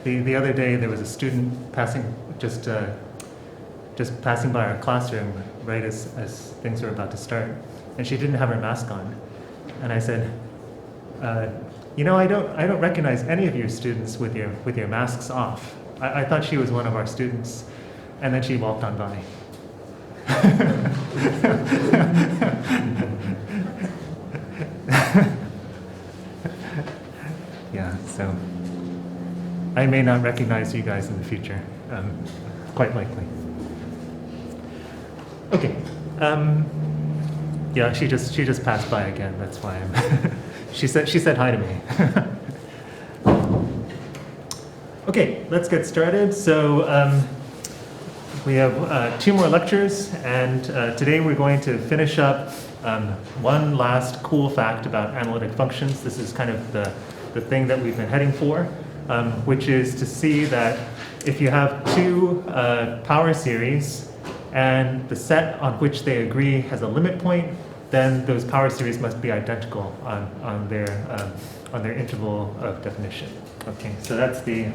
the other day there was a student just passing by our classroom right as things were about to start, and she didn't have her mask on, and I said, you know, I don't recognize any of your students with your masks off. I thought she was one of our students, and then she walked on by. Yeah, so I may not recognize you guys in the future, quite likely. Okay. Yeah, she just passed by again. That's why I'm. she said hi to me. Okay, let's get started. So we have 2 more lectures, and today we're going to finish up one last cool fact about analytic functions. This is kind of the thing that we've been heading for, which is to see that if you have 2 power series and the set on which they agree has a limit point, then those power series must be identical on their interval of definition. Okay, so that's the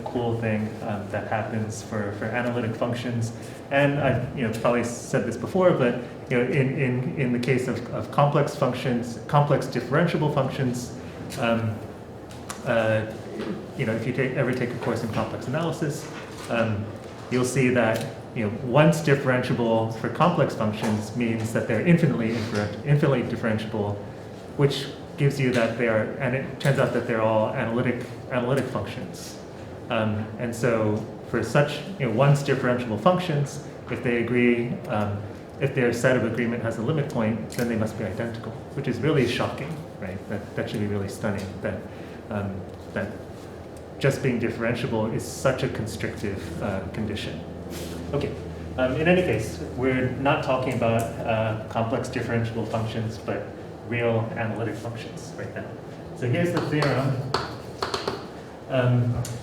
cool thing that happens for analytic functions. And I've probably said this before, but in the case of complex functions, complex differentiable functions, if you ever take a course in complex analysis, you'll see that once differentiable for complex functions means that they're infinitely differentiable, which gives you that they are, and it turns out that they're all analytic functions. And so for such once differentiable functions, if they agree, if their set of agreement has a limit point, then they must be identical, which is really shocking, right? That should be really stunning, that just being differentiable is such a constrictive condition. Okay, in any case, we're not talking about complex differentiable functions, but real analytic functions right now. So here's the theorem.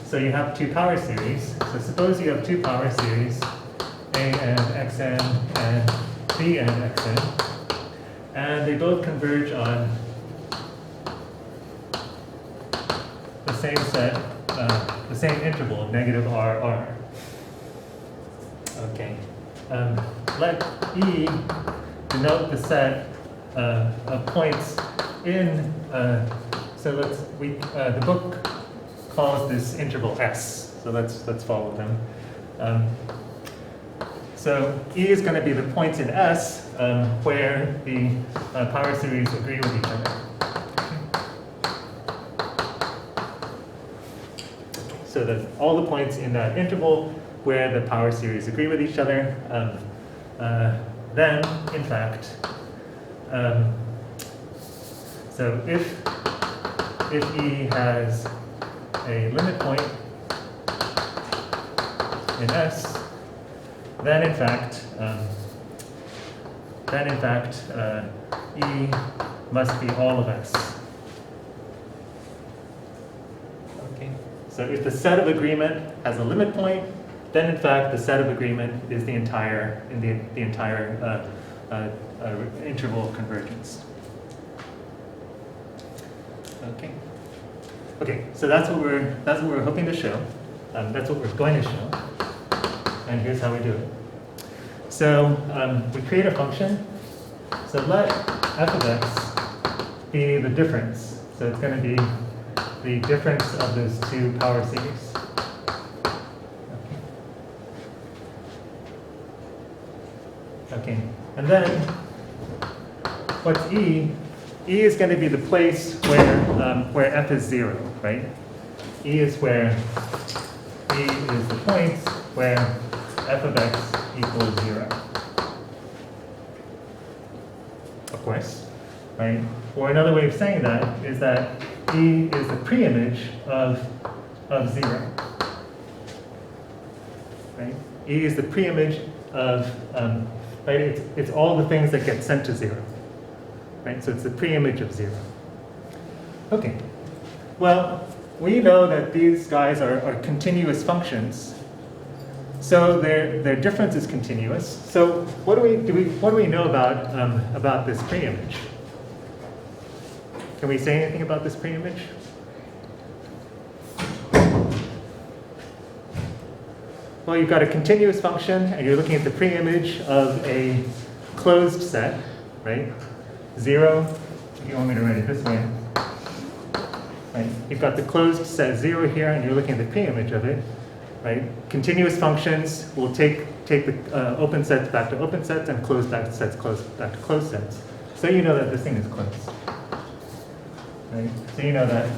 So you have 2 power series. So suppose you have 2 power series, a(n) xn and b(n) xn, and they both converge on the same set, the same interval, -r. Okay. Let E denote the set of points in. So the book calls this interval S. So let's follow them. So E is going to be the points in S where the power series agree with each other. So that all the points in that interval where the power series agree with each other, then in fact, so if E has a limit point in S, then in fact, E must be all of S. Okay. So if the set of agreement has a limit point, then in fact the set of agreement is the entire interval of convergence. Okay. Okay. So that's what we're hoping to show. That's what we're going to show. And here's how we do it. So we create a function. So let f of x be the difference. So it's going to be the difference of those 2 power series. Okay, and then what's E? E is going to be the place where f is 0, right? E is the point where f of x equals 0. Of course, right? Or another way of saying that is that E is the preimage of 0. Right? E is the preimage of right? It's all the things that get sent to 0. Right? So it's the preimage of 0. Okay. Well, we know that these guys are continuous functions. So their difference is continuous. So what do we know about this preimage? Can we say anything about this preimage? Well, you've got a continuous function, and you're looking at the pre-image of a closed set, right? 0, if you want me to write it this way. Right? You've got the closed set 0 here, and you're looking at the pre-image of it. Right? Continuous functions will take the open sets back to open sets and closed back sets back to closed sets. So you know that this thing is closed. Right? So you know that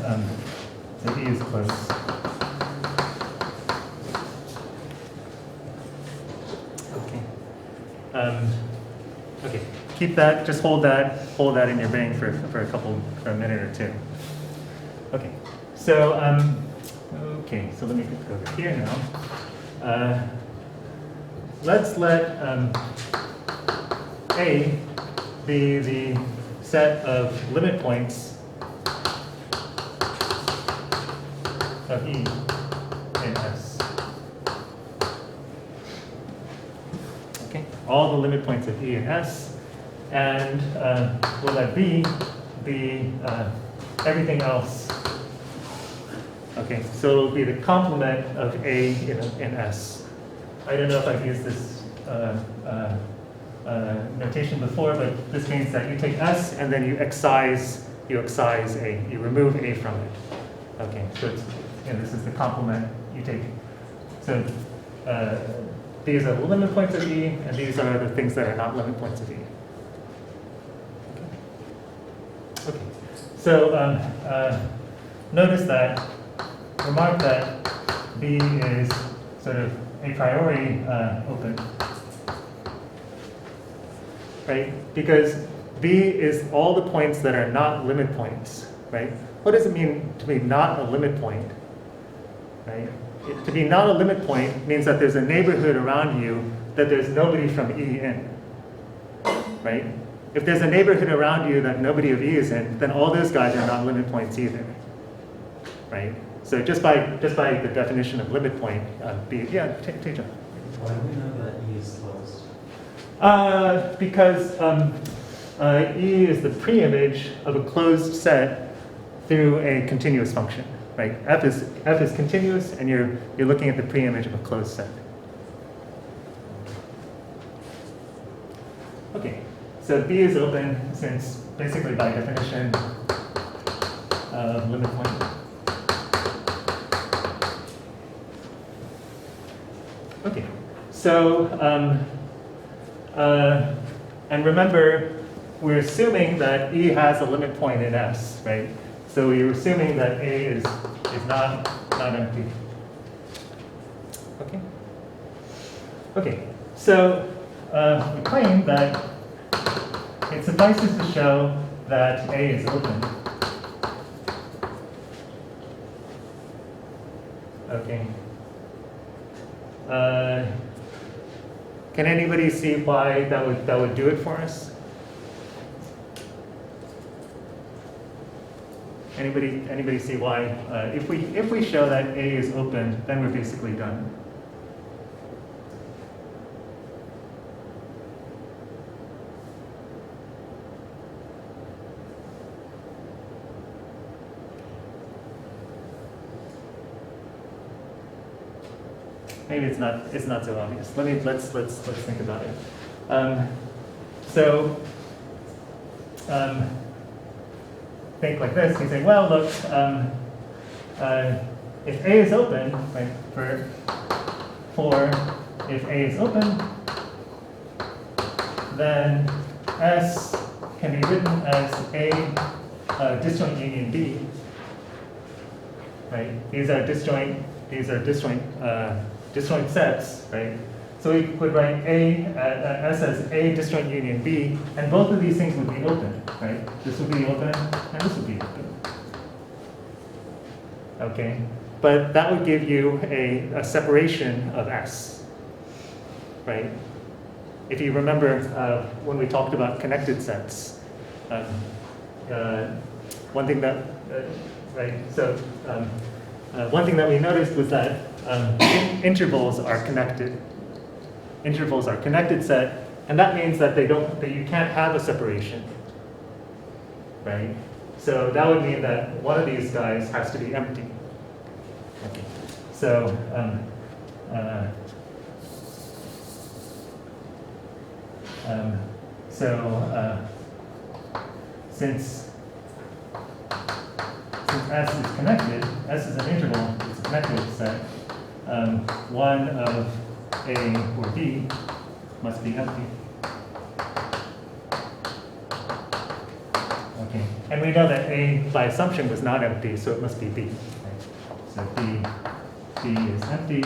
that E is closed. Okay, keep that, just hold that in your brain for a minute or two. Okay, so so let me go over here now. Let's let A be the set of limit points of E in S. All the limit points of E and S, and we'll let B be everything else. Okay, so it'll be the complement of A in S. I don't know if I've used this notation before, but this means that you take S and then you excise A, you remove A from it. Okay, so this is the complement you take. So. These are the limit points of E, and these are the things that are not limit points of E. Okay. So notice that, remark that B is sort of a priori open, right? Because B is all the points that are not limit points, right? What does it mean to be not a limit point, right? To be not a limit point means that there's a neighborhood around you that there's nobody from E in, right? If there's a neighborhood around you that nobody of E is in, then all those guys are not limit points either, right? So just by the definition of limit point, B, yeah, Teja. Why do we know that E is closed? Because E is the pre-image of a closed set through a continuous function. Right, F is continuous, and you're looking at the pre-image of a closed set. Okay, so B is open since basically by definition limit point. Okay, so and remember, we're assuming that E has a limit point in S, right? So we're assuming that A is not empty. Okay. Okay. So we claim that it suffices to show that A is open. Okay. Can anybody see why that would do it for us? Anybody see why? If we show that A is open, then we're basically done. Maybe it's not so obvious. Let's think about it. Think like this. You say, well, look, if A is open, right? For if A is open, then S can be written as A disjoint union B. Right? These are disjoint sets, right? So we could write S as A disjoint union B, and both of these things would be open, right? This would be open, and this would be open. Okay, but that would give you a separation of S, right? If you remember when we talked about connected sets, one thing that, right? So one thing that we noticed was that intervals are connected. Intervals are connected set, and that means that you can't have a separation, right? So that would mean that one of these guys has to be empty. Okay. So Since S is connected, S is an interval, it's a connected set, one of A or B must be empty. Okay, and we know that A by assumption was not empty, so it must be B. Right? So B is empty,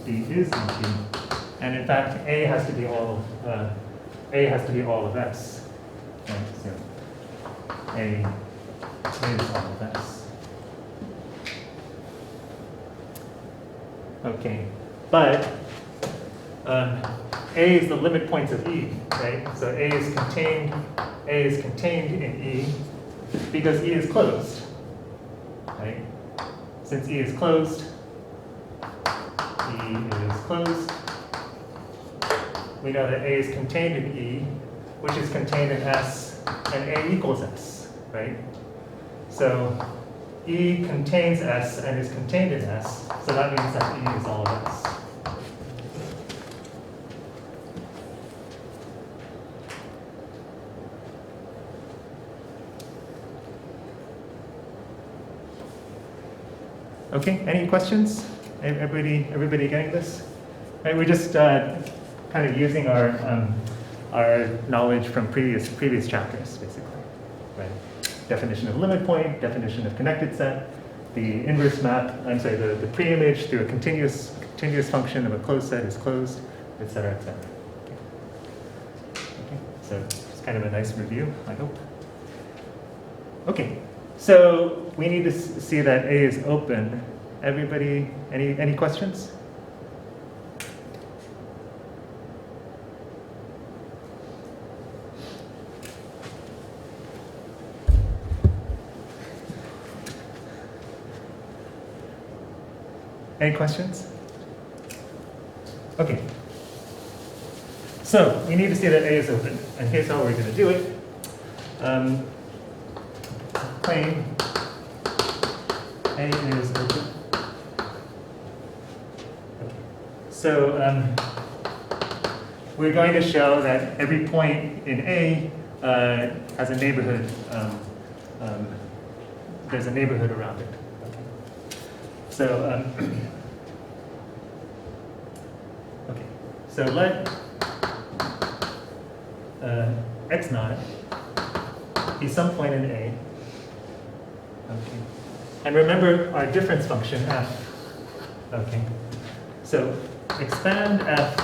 B is empty, and in fact A has to be all of S. Right? So A is all of S. Okay, but A is the limit points of E, right? So A is contained in E because E is closed, right? Since E is closed, we know that A is contained in E, which is contained in S, and A equals S, right? So E contains S and is contained in S, so that means that E is all of S. Okay, any questions? Everybody getting this? Right, we're just kind of using our knowledge from previous chapters, basically. Right. Definition of limit point, definition of connected set, the inverse map. I'm sorry, the pre-image through a continuous function of a closed set is closed, etc., etc. Okay, so it's kind of a nice review, I hope. Okay. So we need to see that A is open. Everybody, any questions? Any questions? Okay. So we need to see that A is open, and here's how we're going to do it. Claim A is open. Okay. So we're going to show that every point in A has a neighborhood. There's a neighborhood around it. Okay. So okay. So let x naught be some point in A. Okay. And remember our difference function f. Okay. So expand f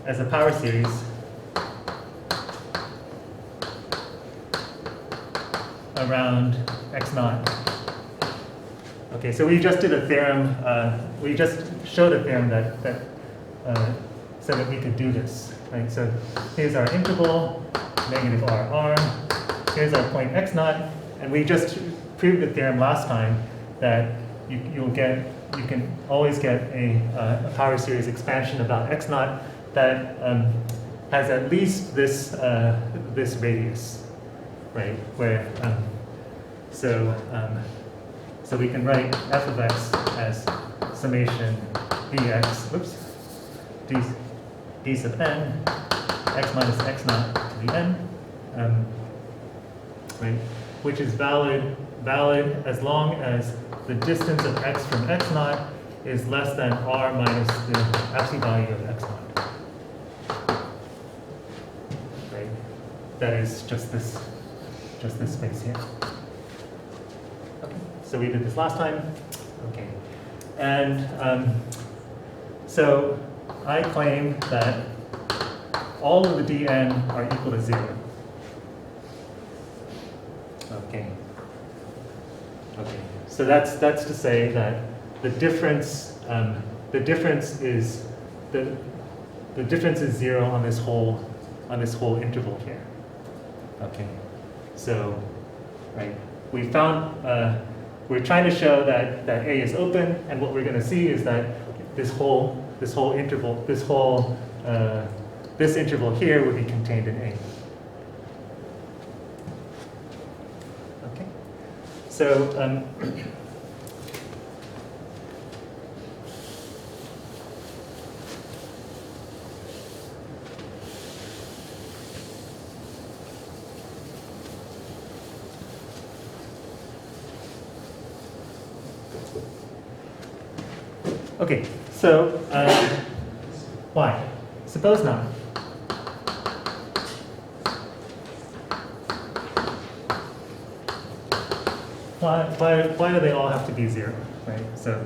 as a power series around x naught. Okay, so we just did a theorem. We just showed a theorem that so that we could do this. Right. So here's our interval. Negative r. Here's our point x naught, and we just proved the theorem last time that you can always get a power series expansion about x naught that has at least this this radius, right? Where so we can write f of x as summation dx. Whoops, d sub n x minus x naught to the n, right? Which is valid as long as the distance of x from x naught is less than r minus the absolute value of x naught. Right? That is just this space here. Okay. So we did this last time. Okay. And so I claim that all of the dn are equal to 0. Okay. Okay. So that's to say that the difference is 0 on this whole interval here. Okay. So, right. We found we're trying to show that A is open, and what we're going to see is that this whole interval, this interval here would be contained in A. Okay. So Okay, so why? Suppose not. Why do they all have to be 0? Right? So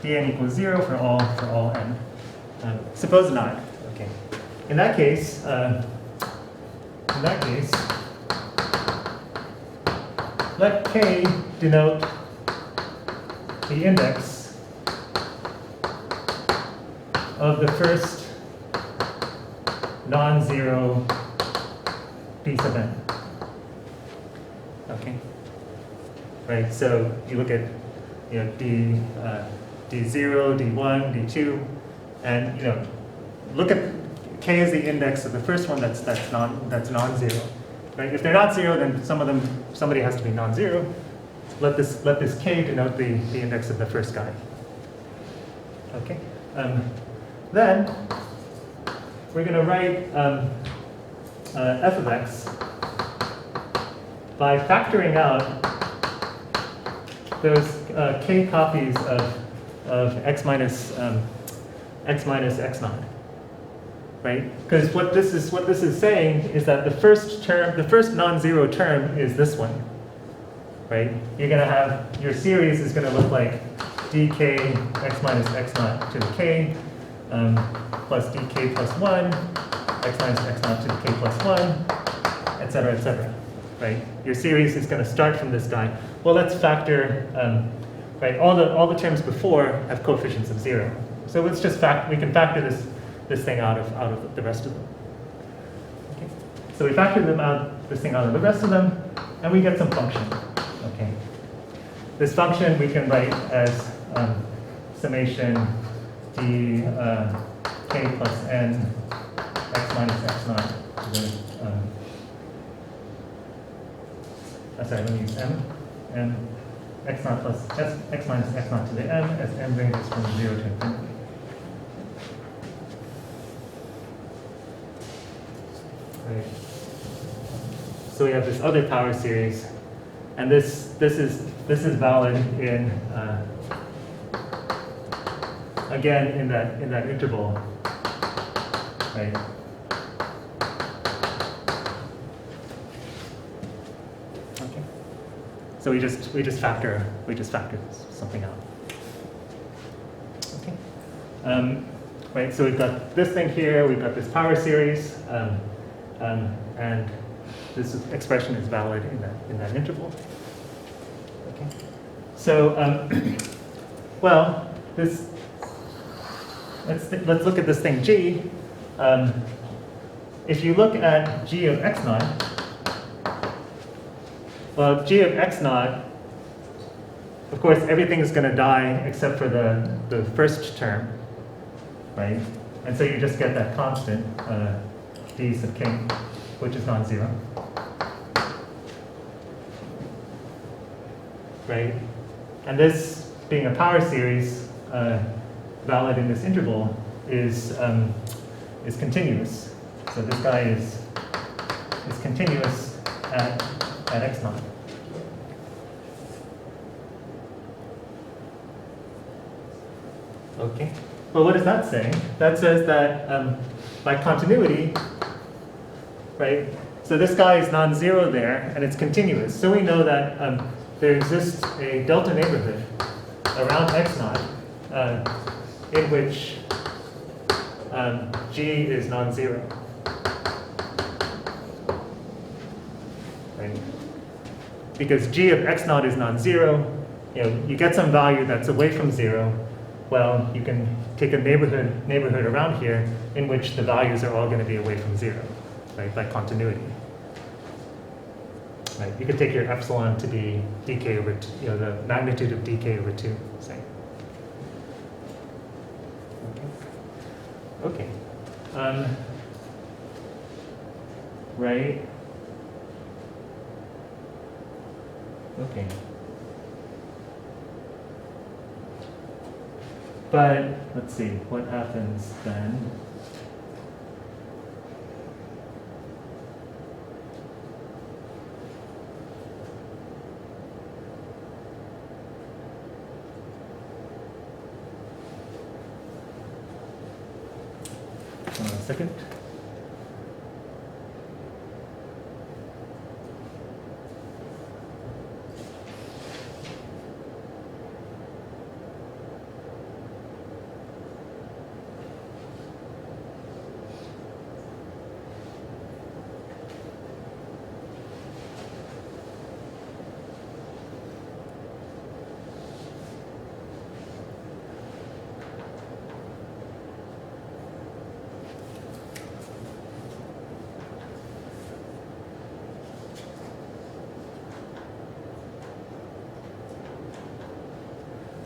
dn equals 0 for all n. Suppose not. Okay. In that case, let k denote the index of the first non-zero piece of n. Okay. Right. So you look at d d0, d1, d2, and look at k as the index of the first one that's non-zero. Right? If they're not 0, then somebody has to be non-zero. Let this k denote the index of the first guy. Okay. Then we're going to write f of x by factoring out those k copies of x minus x naught. Right? Because what this is saying is that the first non-zero term is this one. Right? You're going to have, your series is going to look like dk x minus x naught to the k plus dk plus 1, x minus x naught to the k plus 1, etc., etc. Right? Your series is going to start from this guy. Well, let's factor, right? All the terms before have coefficients of 0. So let's just we can factor this thing out of the rest of them. Okay. So we factor this thing out of the rest of them, and we get some function. Okay. This function we can write as summation d k plus n x minus x naught to the sorry, let me use m x naught plus x minus x naught to the m as m ranges from 0 to infinity. Right. So we have this other power series, and this is valid in again in that interval, right? Okay. So we just factor something out. Okay. Right. So we've got this thing here. We've got this power series. And this expression is valid in that interval. Okay. So, well, let's look at this thing g. If you look at g of x naught, well, g of x naught, of course, everything is going to die except for the first term, right? And so you just get that constant. D sub k, which is non-zero. Right? And this, being a power series, valid in this interval, is continuous. So this guy is continuous at x naught. Okay. Well, what does that say? That says that by continuity, right? So this guy is non-zero there, and it's continuous. So we know that there exists a delta neighborhood around x naught in which g is non-zero. Right? Because g of x naught is non-zero, you get some value that's away from 0. Well, you can take a neighborhood around here in which the values are all going to be away from 0. Right, by continuity. Right, you could take your epsilon to be dk over, the magnitude of dk over 2, say. Okay. Right. Okay. But let's see what happens then. second.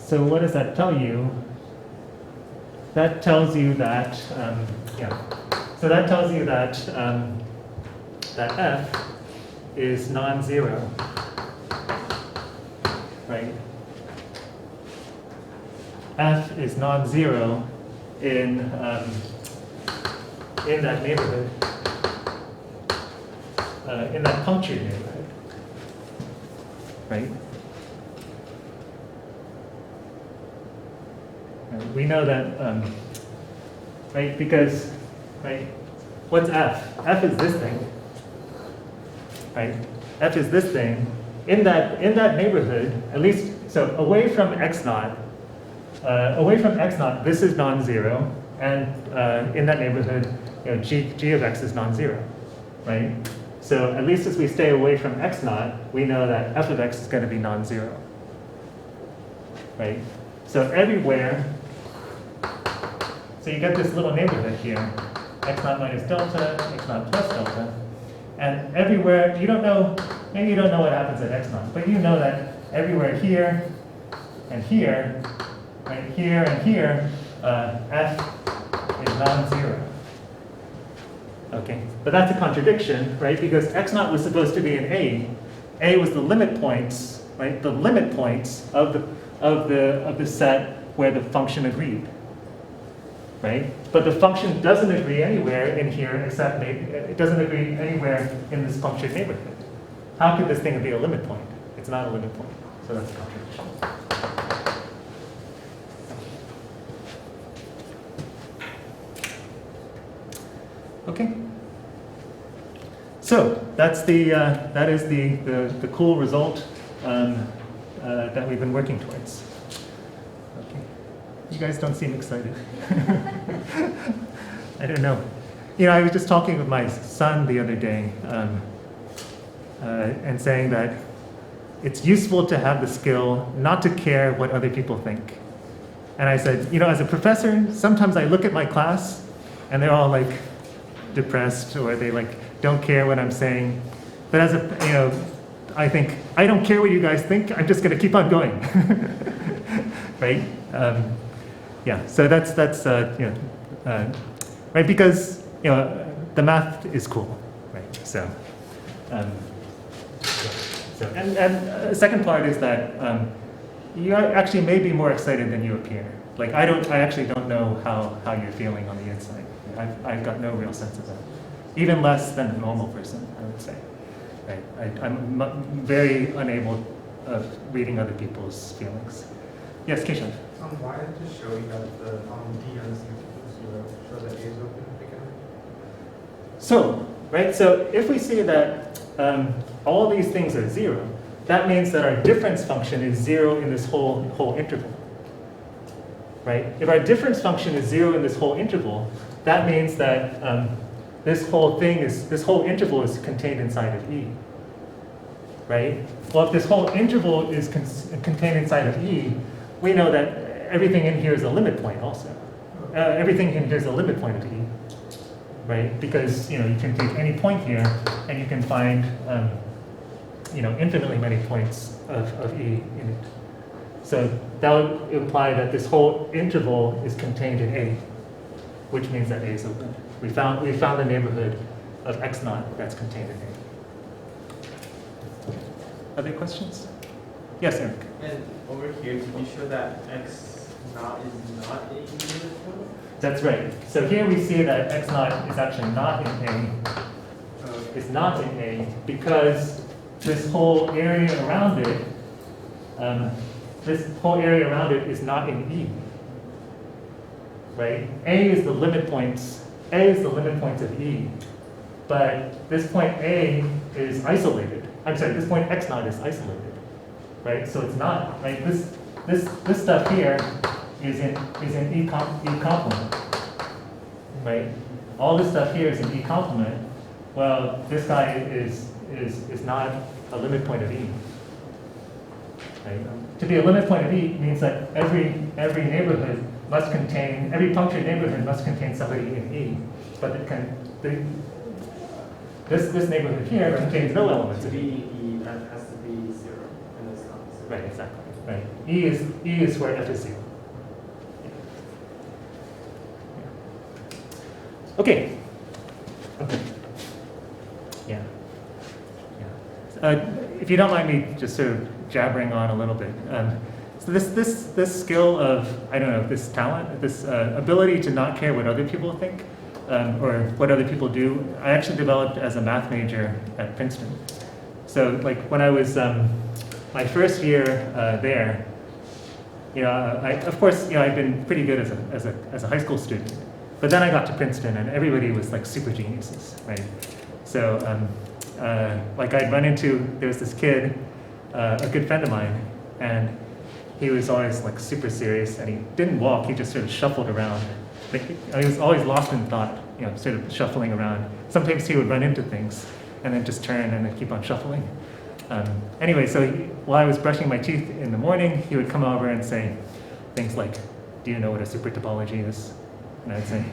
So what does that tell you? That tells you that, So that tells you that that f is non-zero, right? F is non-zero in that neighborhood, in that punctured neighborhood, right? We know that, right, because, right, what's f? F is this thing, right? F is this thing. In that neighborhood, at least, so away from x naught, this is non-zero, and in that neighborhood, g of x is non-zero, right? So at least as we stay away from x naught, we know that f of x is going to be non-zero, right? So everywhere, so you get this little neighborhood here, x naught minus delta, x naught plus delta, and everywhere, you don't know, maybe you don't know what happens at x naught, but you know that everywhere here and here, right here and here, f is non-zero. Okay, but that's a contradiction, right? Because x naught was supposed to be an a. A was the limit points, right? The limit points of the set where the function agreed, right? But the function doesn't agree anywhere in here except maybe it doesn't agree anywhere in this punctured neighborhood. How could this thing be a limit point? It's not a limit point, so that's a contradiction. Okay. So that's that is the cool result that we've been working towards. Okay. You guys don't seem excited. I don't know. I was just talking with my son the other day and saying that it's useful to have the skill not to care what other people think. And I said, as a professor, sometimes I look at my class and they're all like depressed or they like don't care what I'm saying. But as I think, I don't care what you guys think, I'm just going to keep on going. Right? Yeah, so that's right, because the math is cool, right? So and the second part is that you actually may be more excited than you appear. Like I actually don't know how you're feeling on the inside. I've got no real sense of that. Even less than a normal person, I would say. Right? I'm very unable of reading other people's feelings. Yes, Keisha? Why did it show you that the D on this equals 0, show that A is open again? So, right, so if we see that all these things are 0, that means that our difference function is 0 in this whole interval. Right? If our difference function is 0 in this whole interval, that means that this whole interval is contained inside of E. Right? Well, if this whole interval is contained inside of E, we know that everything in here is a limit point also. Everything in here is a limit point of E. Right? Because you can take any point here and you can find infinitely many points of E in it. So that would imply that this whole interval is contained in A, which means that A is open. We found the neighborhood of x naught that's contained in A. Other questions? Yes, Eric. And over here, did you show that x naught is not a unit point? That's right. So here we see that x naught is actually not in A. It's not in A because this whole area around it, is not in E. Right? A is the limit points A is the limit point of E, but this point A is isolated. I'm sorry, this point x naught is isolated, right? So it's not, right? This stuff here is in E complement, right? All this stuff here is in E complement. Well, this guy is not a limit point of E. Right? To be a limit point of E means that every neighborhood must contain, every punctured neighborhood must contain somebody in E, but this neighborhood here contains no elements To of be E. E, that has to be 0, and it's not 0. Right, exactly. Right. E is where F is 0. Okay. Okay. Yeah. If you don't mind me just sort of jabbering on a little bit. So this skill of, I don't know, this talent, this ability to not care what other people think or what other people do, I actually developed as a math major at Princeton. So like when I was my first year there, of course, I'd been pretty good as a high school student, but then I got to Princeton and everybody was like super geniuses, right? So like I'd run into, there was this kid, a good friend of mine, and he was always like super serious, and he didn't walk, he just sort of shuffled around. He was always lost in thought, sort of shuffling around. Sometimes he would run into things and then just turn and then keep on shuffling. Anyway, so while I was brushing my teeth in the morning, he would come over and say things like, "Do you know what a super topology is?" And I'd say,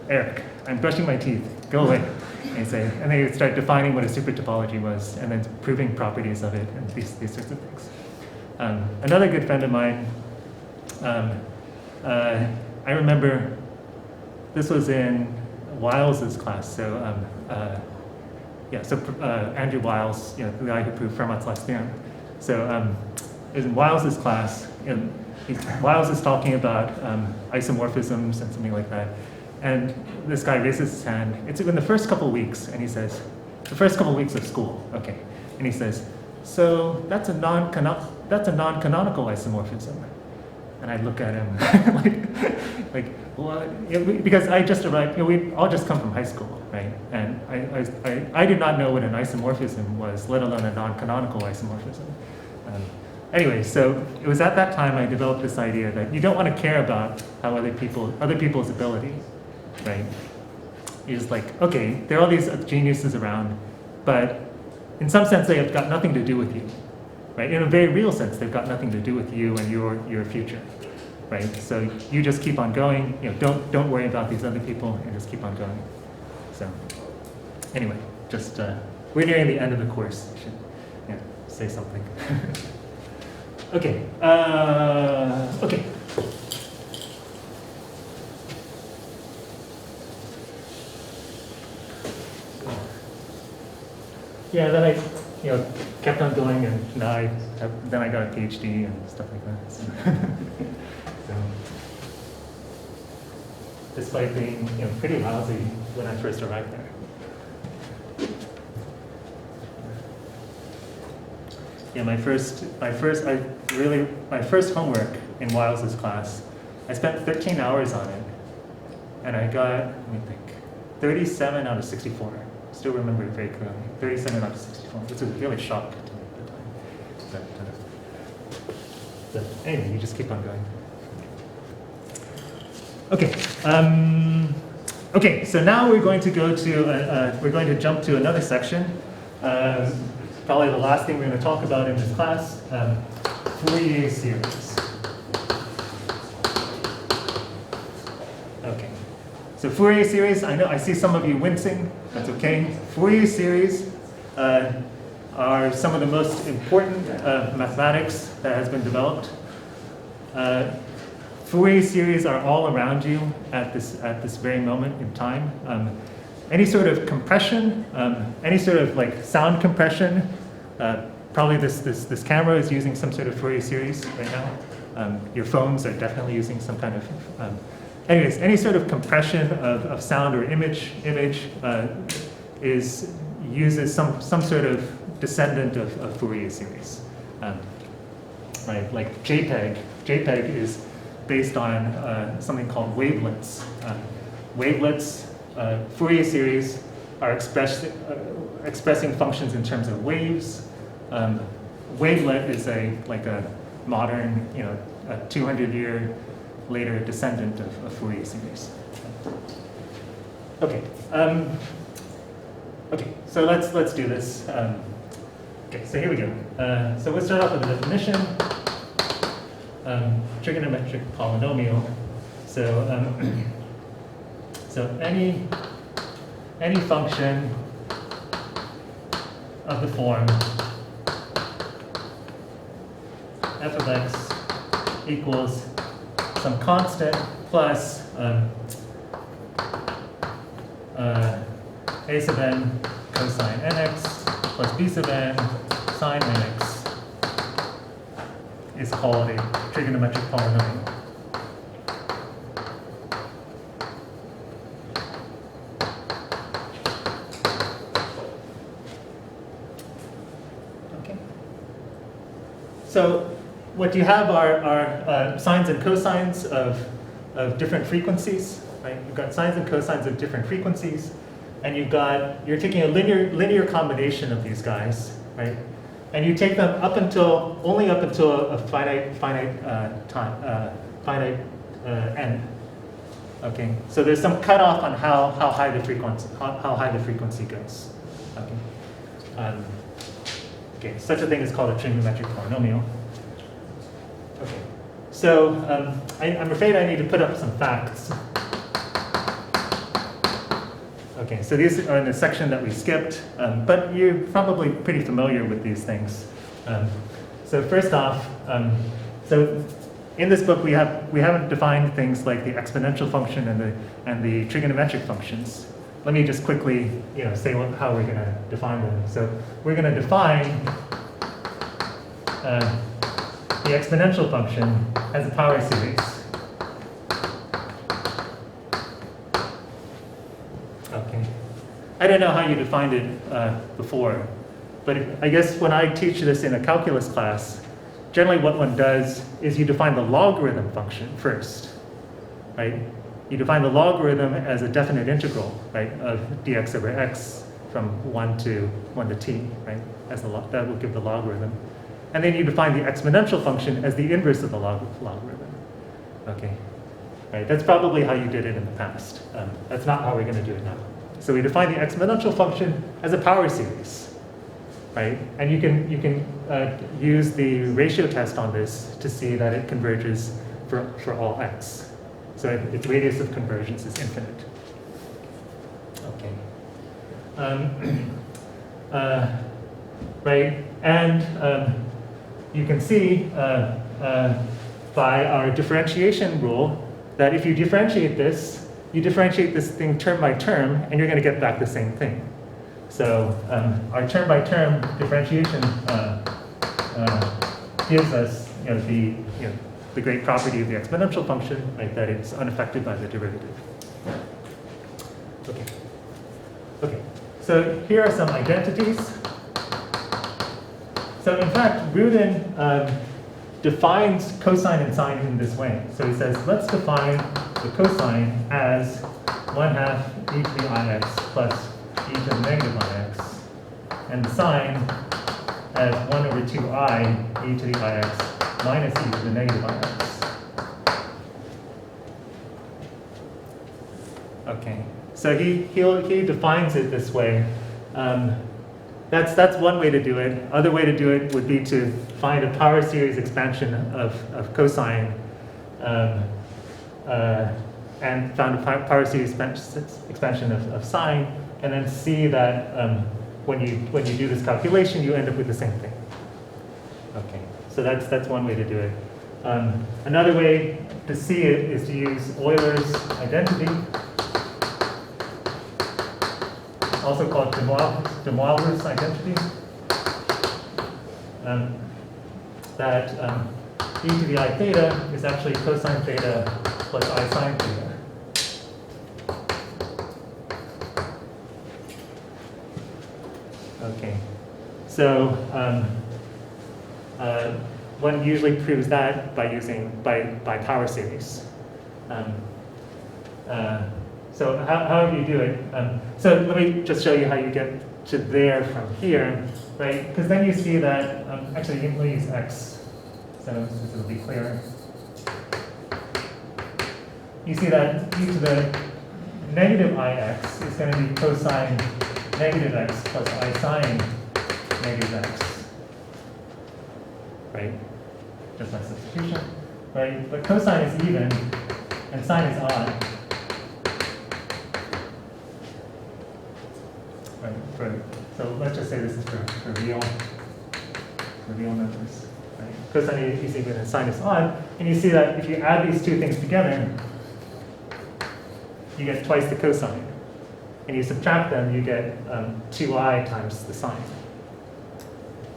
"Eric, I'm brushing my teeth, go away." And then he would start defining what a super topology was and then proving properties of it and these sorts of things. Another good friend of mine, I remember this was in Wiles's class. So Andrew Wiles, the guy who proved Fermat's last theorem. So it was in Wiles's class. Wiles is talking about isomorphisms and something like that. And this guy raises his hand. It's in the first couple of weeks, and he says, the first couple of weeks of school, okay. And he says, "So that's a non-canonical isomorphism." And I look at him like what? Because I just arrived. We all just come from high school, right? And I did not know what an isomorphism was, let alone a non-canonical isomorphism. Anyway, so it was at that time I developed this idea that you don't want to care about how other people's ability, right? You're just like, okay, there are all these geniuses around, but in some sense they have got nothing to do with you, right? In a very real sense, they've got nothing to do with you and your future, right? So you just keep on going. Don't worry about these other people and just keep on going. So anyway, just we're nearing the end of the course. I should say something. Okay. Okay. Yeah, then I kept on going, and now then I got a PhD and stuff like that. So, despite being pretty lousy when I first arrived there. Yeah, my first homework in Wiles's class, I spent 13 hours on it, and I got, let me think, 37 out of 64. Still remember it very clearly. 37 out of 64, which was really a shock to me at the time. But anyway, you just keep on going. Okay. Okay. So now we're going to go to we're going to jump to another section. Probably the last thing we're going to talk about in this class, Fourier Series. Okay. So Fourier Series, I see some of you wincing. That's okay. Fourier Series are some of the most important mathematics that has been developed. Fourier Series are all around you at this very moment in time. Any sort of compression, any sort of like sound compression, probably this camera is using some sort of Fourier Series right now. Your phones are definitely using some kind of, anyways, any sort of compression of sound or image uses some sort of descendant of Fourier Series. Right, like JPEG. JPEG is based on something called wavelets. Wavelets Fourier series are expressing functions in terms of waves. Wavelet is like a modern, a 200-year later descendant of Fourier series. Okay. Okay. So let's do this. Okay. So here we go. So we'll start off with the definition. Trigonometric polynomial. So so any function of the form f of x equals some constant plus a sub n cosine nx plus b sub n sine nx is called a trigonometric polynomial. Okay. So what you have are sines and cosines of different frequencies, right? You've got sines and cosines of different frequencies, and you're taking a linear combination of these guys, right? And you take them only up until a finite n. Okay, so there's some cutoff on how high the frequency goes. Okay, okay, such a thing is called a trigonometric polynomial. Okay, so I'm afraid I need to put up some facts. Okay, so these are in the section that we skipped, but you're probably pretty familiar with these things. So first off, so in this book we haven't defined things like the exponential function and the trigonometric functions. Let me just quickly say how we're going to define them. So we're going to define the exponential function as a power series. Okay. I don't know how you defined it before, but I guess when I teach this in a calculus class, generally what one does is you define the logarithm function first, right? You define the logarithm as a definite integral, right, of dx over x from 1 to t, right? That will give the logarithm. And then you define the exponential function as the inverse of the logarithm. Okay, right? That's probably how you did it in the past. That's not how we're going to do it now. So we define the exponential function as a power series, right? And you can use the ratio test on this to see that it converges for all x. So its radius of convergence is infinite. Okay. Right, and you can see by our differentiation rule that if you differentiate this thing term by term, and you're going to get back the same thing. So our term by term differentiation gives us the great property of the exponential function, right, that it's unaffected by the derivative. Okay. Okay. So here are some identities. So in fact, Rudin defines cosine and sine in this way. So he says, let's define the cosine as 1/2 e to the ix plus e to the negative ix, and the sine as 1/2i e to the ix minus e to the negative ix. Okay, so he defines it this way. That's one way to do it. Other way to do it would be to find a power series expansion of cosine and found a power series expansion of sine, and then see that when you do this calculation, you end up with the same thing. Okay, so that's one way to do it. Another way to see it is to use Euler's identity, also called de Moivre's identity, that e to the I theta is actually cosine theta plus I sine theta. Okay, so one usually proves that by using by power series. So however you do it. So let me just show you how you get to there from here, right? Because then you see that, actually, let me use x, so this will be clearer. You see that e to the negative ix is going to be cosine negative x plus I sine negative x, right? Just by substitution, right? But cosine is even and sine is odd, right? So let's just say this is for real numbers, right? Cosine is even and sine is odd, and you see that if you add these two things together, you get twice the cosine. And you subtract them, you get 2i times the sine,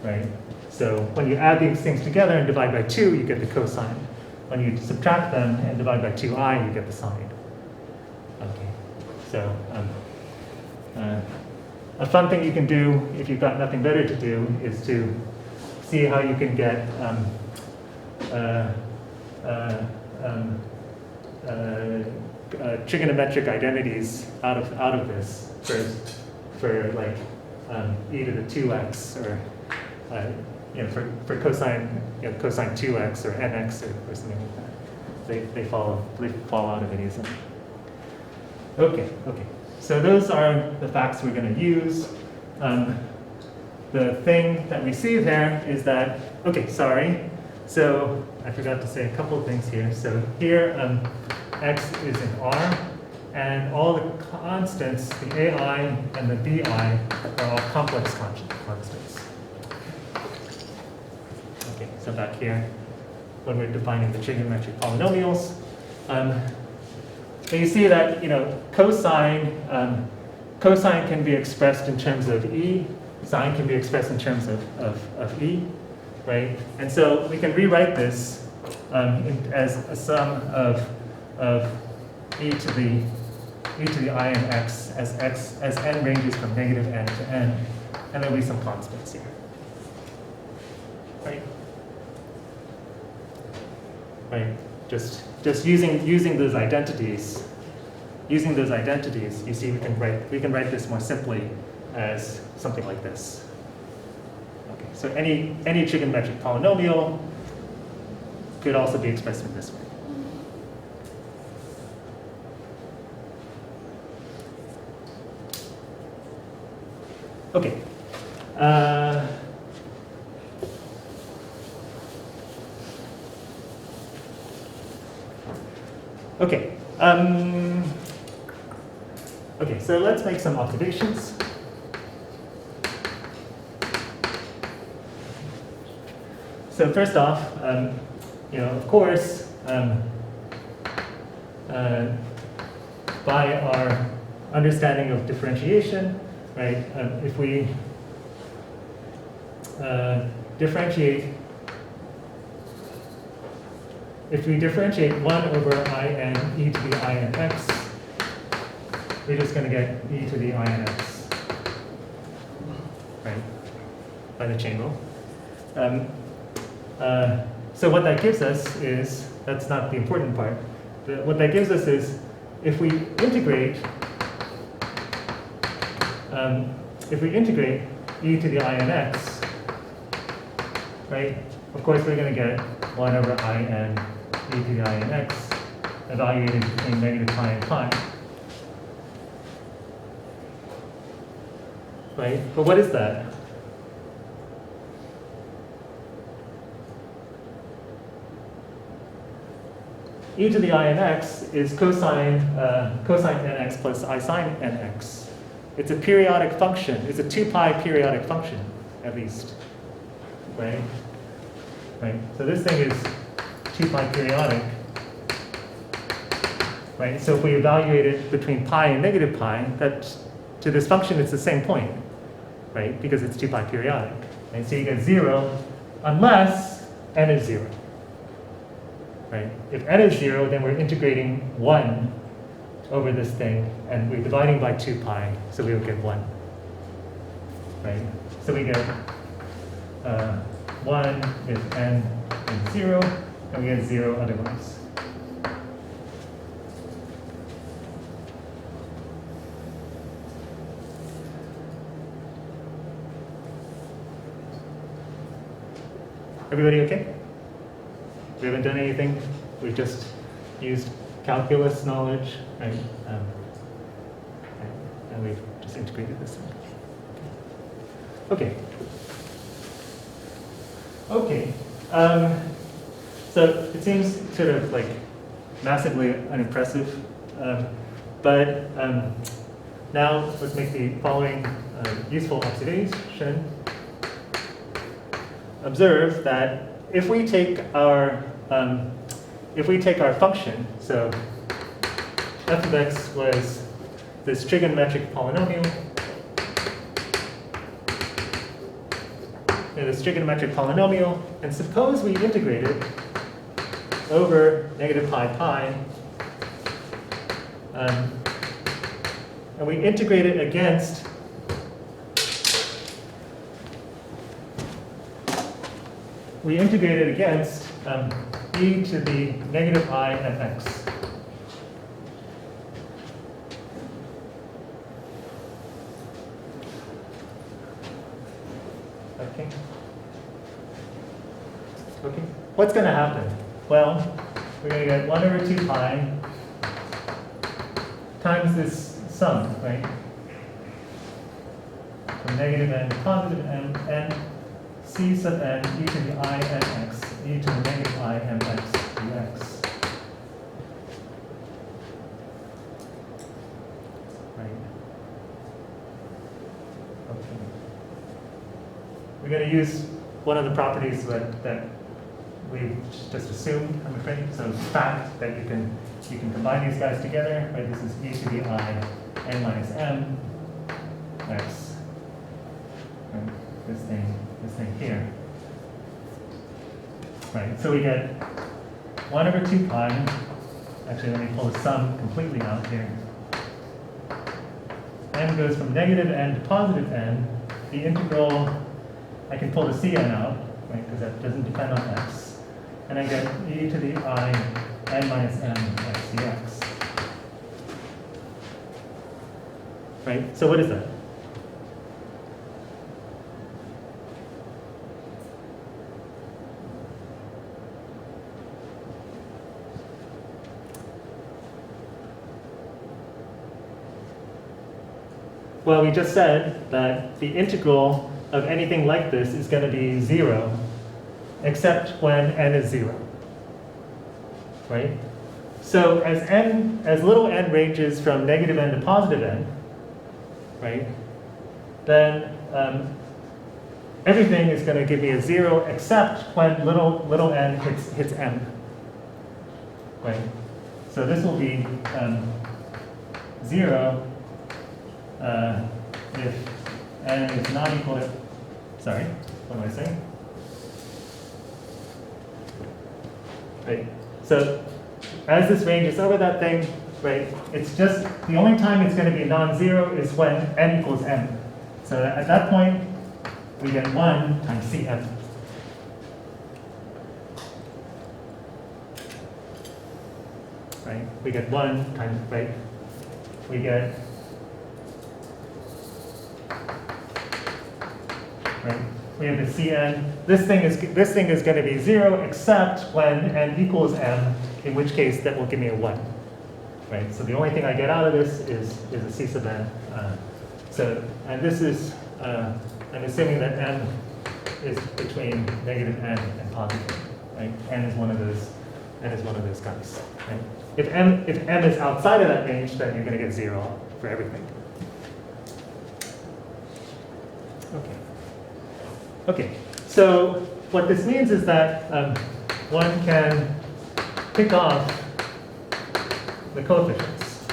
right? So when you add these things together and divide by 2, you get the cosine. When you subtract them and divide by 2i, you get the sine. Okay, so a fun thing you can do if you've got nothing better to do is to see how you can get trigonometric identities out of this for like e to the 2x or for cosine cosine 2x or nx or something like that. They fall out of it easily. Okay. So those are the facts we're going to use. The thing that we see there is that, sorry. So I forgot to say a couple of things here. So here, x is in R, and all the constants, the ai and the bi, are all complex constants. Okay, so back here, when we're defining the trigonometric polynomials, so you see that cosine can be expressed in terms of e, sine can be expressed in terms of e, right? And so we can rewrite this as a sum of e to the I n x as n ranges from negative n to n, and there'll be some constants here, right? Right. Just using those identities. Using those identities, you see we can write this more simply as something like this. Okay. So any trigonometric polynomial could also be expressed in this way. Okay. Okay. Okay, so let's make some observations. So first off, of course, by our understanding of differentiation, right? If we differentiate 1 over I n e to the I n x, we're just going to get e to the I n x, right, by the chain rule. So what that gives us is, that's not the important part, what that gives us is, if we integrate e to the I n x, right, of course we're going to get 1 over I n e to the I n x evaluated between negative pi and pi. Right? But what is that? E to the I n x is cosine nx plus I sine nx. It's a periodic function. It's a 2 pi periodic function, at least. Right? Right? So this thing is 2 pi periodic. Right? So if we evaluate it between pi and negative pi, to this function it's the same point. Right? Because it's 2 pi periodic. And so you get 0 unless n is 0. Right? If n is 0, then we're integrating 1 over this thing, and we're dividing by 2 pi, so we will get 1. Right? So we get 1 if n is 0, and we get 0 otherwise. Everybody okay? We haven't done anything. We've just used calculus knowledge, right? And we've just integrated this in. Okay. Okay. So it seems sort of like massively unimpressive, but now let's make the following useful observation. Observe that if we take our function, so f of x was this trigonometric polynomial. This trigonometric polynomial, and suppose we integrate it over negative pi pi, and we integrate it against e to the negative I of x. Okay. Okay. What's going to happen? Well, we're going to get 1 over 2 pi times this sum, right? From negative n to positive n, and c sub n e to the I n x, e to the negative I m x dx. Right. Okay. We're going to use one of the properties that we just assumed, I'm afraid. So the fact that you can combine these guys together, right? This is e to the I n minus m x. Right? This thing here. Right. So we get 1 over 2 pi. Actually, let me pull the sum completely out here. N goes from negative n to positive n. The integral, I can pull the Cn out, right, because that doesn't depend on x. And I get e to the I n minus m x dx. Right? So what is that? Well, we just said that the integral of anything like this is going to be 0, except when n is 0, right? So as little n ranges from negative n to positive n, right, then everything is going to give me a 0, except when little n hits m, right? So this will be 0 if n is not equal to, sorry, what am I saying? Right. So as this range is over that thing, right, it's just, the only time it's going to be non-zero is when n equals m. So at that point, we get 1 times Cm. Right? We get 1 times, right? We get, right? We have the Cn. This thing is going to be 0 except when n equals m, in which case that will give me a 1. Right? So the only thing I get out of this is a C sub n. And this is, I'm assuming that m is between negative n and positive n. Right? N is one of those guys. Right? If m is outside of that range, then you're going to get 0 for everything. Okay. Okay. So what this means is that one can pick off the coefficients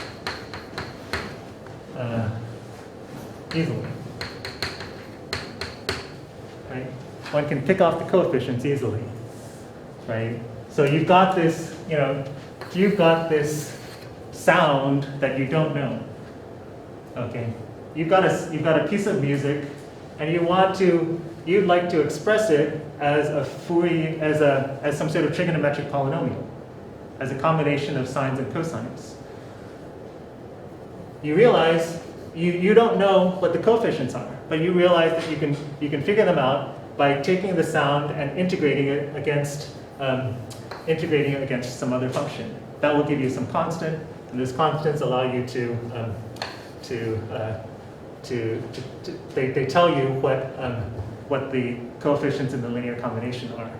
easily. Right? One can pick off the coefficients easily. Right? So you've got this, you've got this sound that you don't know. Okay? You've got a piece of music, and you'd like to express it as a Fourier, as some sort of trigonometric polynomial, as a combination of sines and cosines. You realize you don't know what the coefficients are, but you realize that you can figure them out by taking the sound and integrating it against some other function. That will give you some constant, and those constants allow you they tell you what the coefficients in the linear combination are.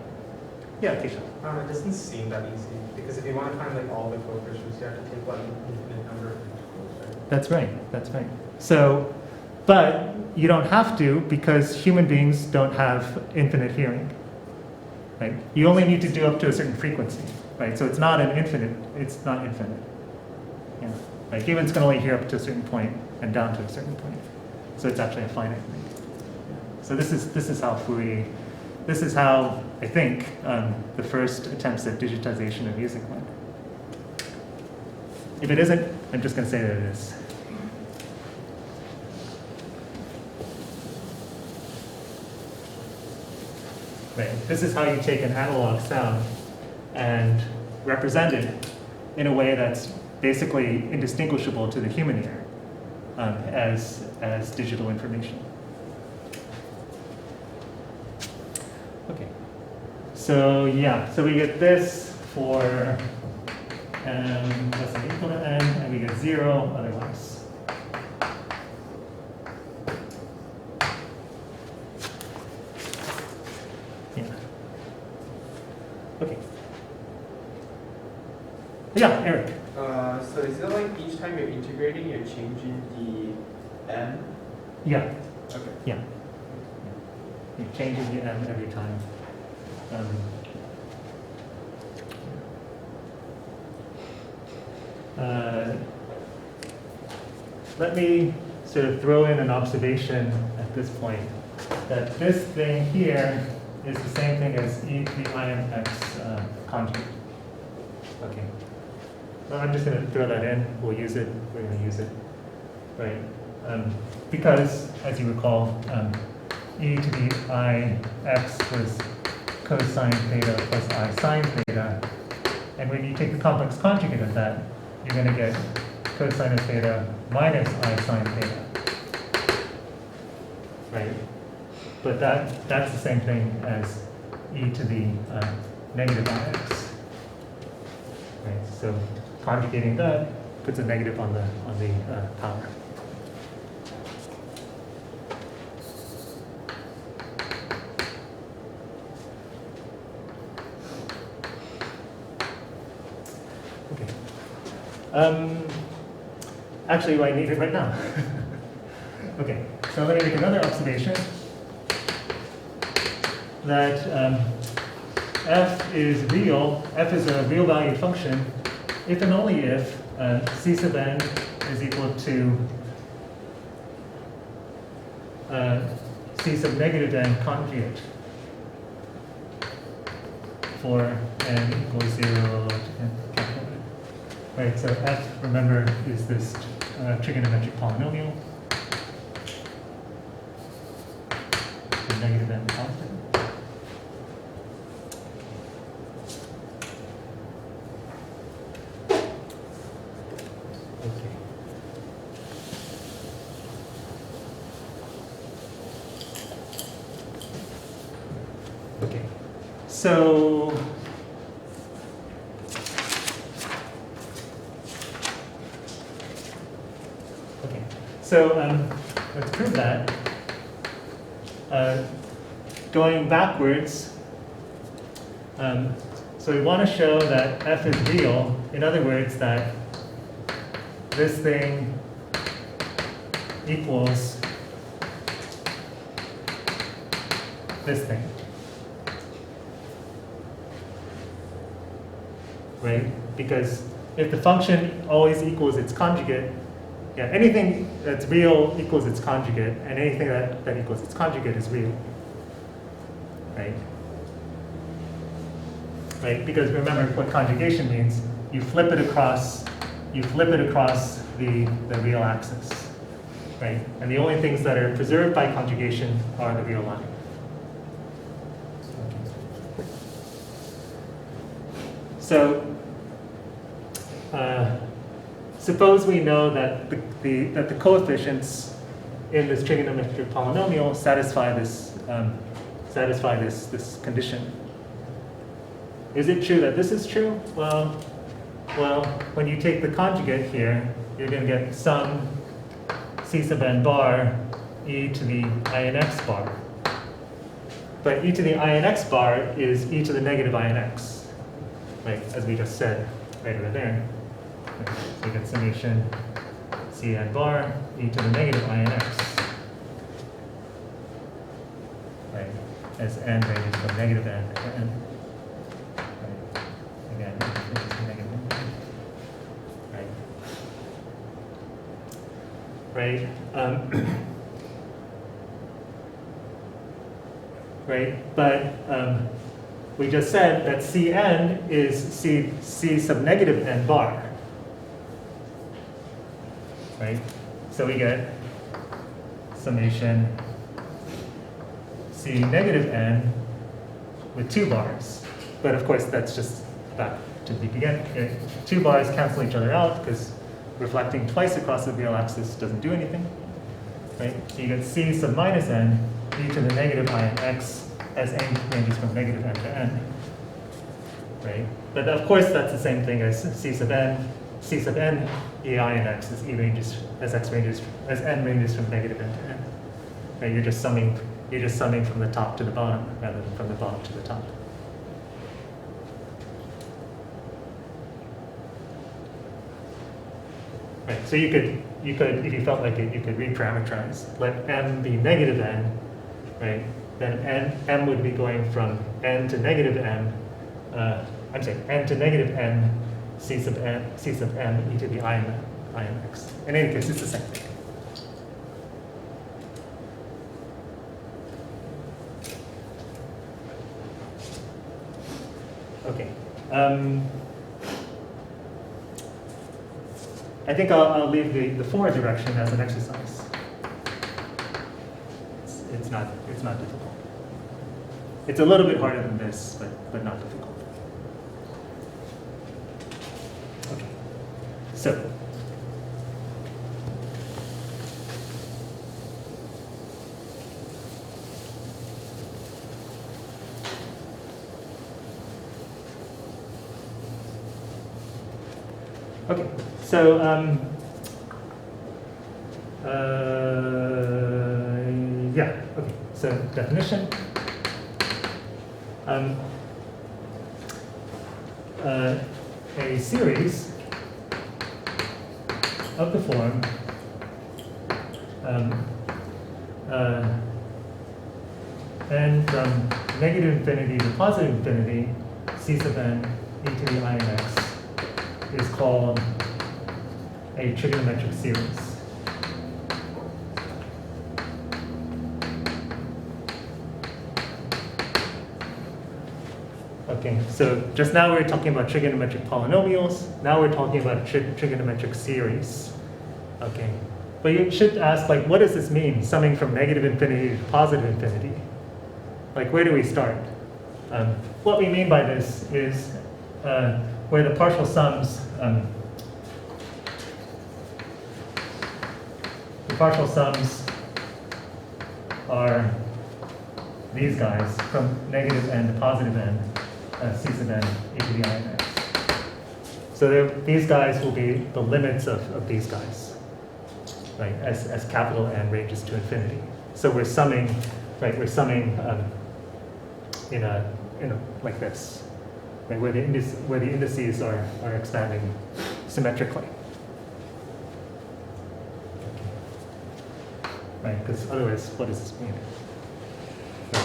Yeah, Keisha. It doesn't seem that easy, because if you want to find like all the coefficients, you have to take like an infinite number of intervals, right? That's right, that's right. So, but you don't have to, because human beings don't have infinite hearing, right? You only need to do up to a certain frequency, right? So it's not infinite. Yeah, right? Humans can only hear up to a certain point and down to a certain point. So it's actually a finite thing. So this is how Fourier, this is how I think the first attempts at digitization of music went. If it isn't, I'm just going to say that it is. Right. This is how you take an analog sound and represent it in a way that's basically indistinguishable to the human ear as digital information. Okay. So yeah, so we get this for n less than or equal to n, and we get 0 otherwise. Okay. Yeah, Eric. So is it like each time you're integrating, you're changing the n? Yeah. Okay. Yeah. You're changing the m every time. Let me sort of throw in an observation at this point that this thing here is the same thing as e to the imx conjugate. Okay. Well, I'm just going to throw that in. We'll use it. We're going to use it, right? Because, as you recall, e to the ix was cosine theta plus I sine theta, and when you take the complex conjugate of that, you're going to get cosine of theta minus I sine theta, right? But that's the same thing as e to the negative ix. Right? So conjugating that puts a negative on the power. Okay. Actually, I need it right now. Okay. So let me make another observation. That f is a real valued function if and only if c sub n is equal to c sub negative n conjugate for n equals 0 to n calculated. Right, so f, remember, is this trigonometric polynomial. The negative n constant. Okay, so let's prove that. Going backwards, so we want to show that f is real. In other words, that this thing equals this thing. Right? Because if the function always equals its conjugate, yeah, anything that's real equals its conjugate, and anything that equals its conjugate is real. Right? Right? Because remember what conjugation means. You flip it across the real axis. Right? And the only things that are preserved by conjugation are the real line. So suppose we know that the coefficients in this trigonometric polynomial satisfy satisfy this condition. Is it true that this is true? Well, when you take the conjugate here, you're going to get some c sub n bar e to the INX bar. But e to the INX bar is e to the negative INX, right, as we just said right over there. Okay, so you get summation Cn bar e to the negative INX, right, as n ranges from negative n to n. Right. Again, it ranges from negative n. Right. Right. Right. But we just said that Cn is C sub negative n bar. Right? So we get summation C negative n with 2 bars. But of course, that's just back to the beginning. Okay. 2 bars cancel each other out because reflecting twice across the real axis doesn't do anything. Right? So you get C sub minus n e to the negative INX as n ranges from negative n to n. Right? But of course, that's the same thing as C sub n. C sub n e INX as e ranges as x ranges as n ranges from negative n to n. Right? You're just summing from the top to the bottom rather than from the bottom to the top. Right. So you could, if you felt like it, you could reparameterize. Let m be negative n, right? Then m would be going from n to negative m. I'm saying n to negative n, c sub m e to the INX. In any case, it's the same thing. Okay. I think I'll leave the forward direction as an exercise. It's not difficult. It's a little bit harder than this, but not difficult. Okay. So. Okay, so yeah, okay, so definition. A series of the form n from negative infinity to positive infinity, c sub n e to the INX, is called a trigonometric series. Okay, so just now we were talking about trigonometric polynomials. Now we're talking about a trigonometric series. Okay, but you should ask, like, what does this mean? Summing from negative infinity to positive infinity. Like, where do we start? What we mean by this is where the partial sums are these guys from negative n to positive n, c sub n e to the INX. So these guys will be the limits of these guys, right? As capital N ranges to infinity. So we're summing, right? We're summing in a like this. Right, where the indices are expanding symmetrically. Right, because otherwise, what does this mean? So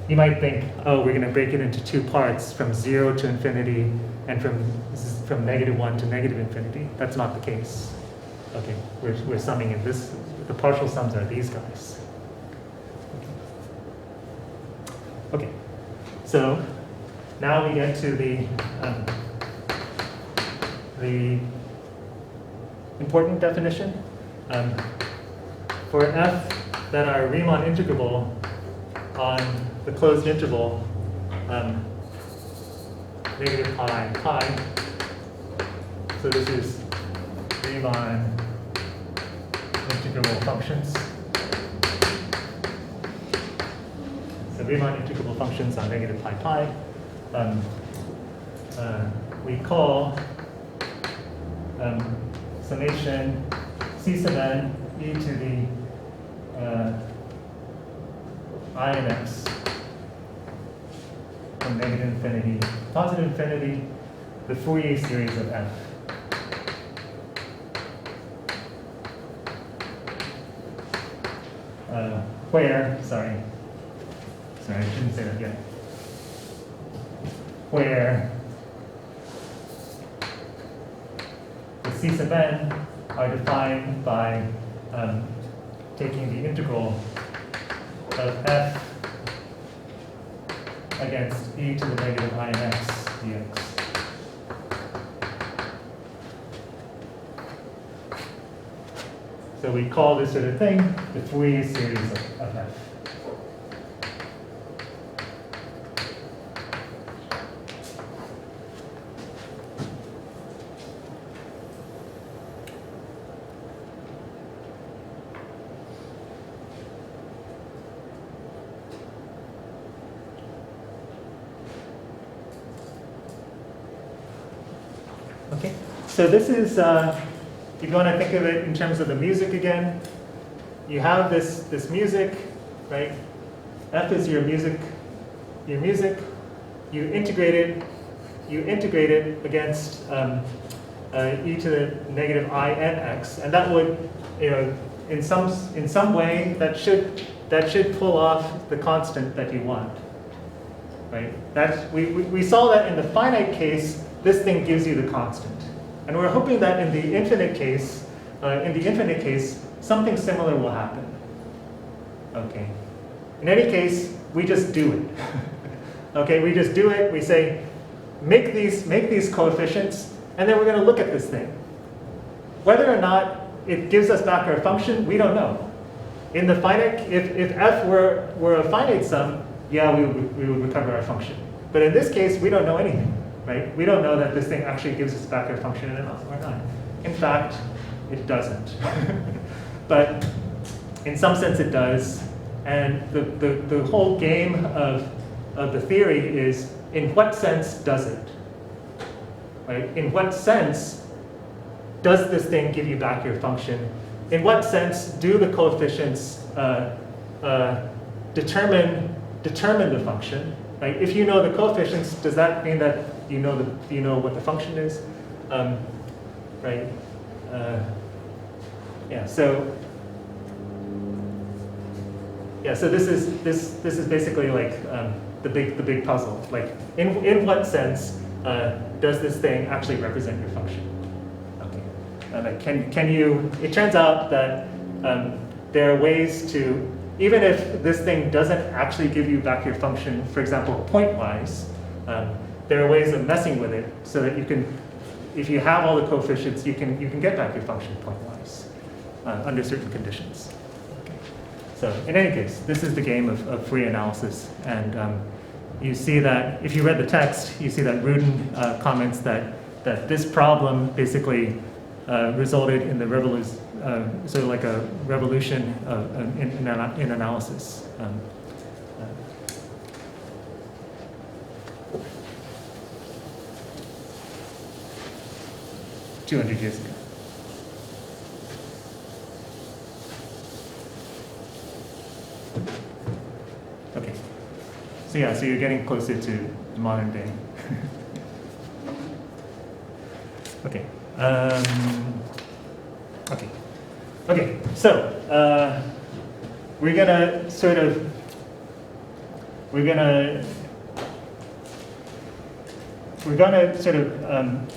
you might think, oh, we're going to break it into 2 parts, from 0 to infinity, and from -1 to negative infinity. That's not the case. Okay, we're summing in this. The partial sums are these guys. Okay, so. Now we get to the important definition. For f that are Riemann integrable on the closed interval negative pi and pi. So this is Riemann integrable functions. So Riemann integrable functions on negative pi pi. We call summation C sub n e to the I and x from negative infinity to positive infinity, the Fourier series of f. Where, sorry, I shouldn't say that yet. Where the C sub n are defined by taking the integral of f against e to the negative I and x dx. So we call this sort of thing the Fourier series of f. Okay, so this is, if you want to think of it in terms of the music again, you have this music, right? F is your music, you integrate it against e to the negative I n x, and that would, in some way that should pull off the constant that you want, right? We saw that in the finite case, this thing gives you the constant. And we're hoping that in the infinite case, something similar will happen. Okay. In any case, we just do it. Okay, we just do it. We say, make these coefficients, and then we're going to look at this thing. Whether or not it gives us back our function, we don't know. In the finite, if f were a finite sum, yeah, we would recover our function. But in this case, we don't know anything. Right? We don't know that this thing actually gives us back our function or not. In fact, it doesn't. But in some sense it does. And the whole game of the theory is, in what sense does it? Right? In what sense does this thing give you back your function? In what sense do the coefficients determine the function? Right? If you know the coefficients, does that mean that you know what the function is? Right? Yeah. So this is basically like the big puzzle. Like, in what sense does this thing actually represent your function? Okay. Like, can you? It turns out that there are ways to, even if this thing doesn't actually give you back your function, for example, pointwise, there are ways of messing with it so that you can, if you have all the coefficients, you can get back your function pointwise under certain conditions. Okay. So in any case, this is the game of Fourier analysis, and you see that if you read the text, you see that Rudin comments that this problem basically resulted in the sort of like a revolution in analysis. 200 years ago. Okay. So yeah, so you're getting closer to modern day. Okay. Okay. So we're gonna sort of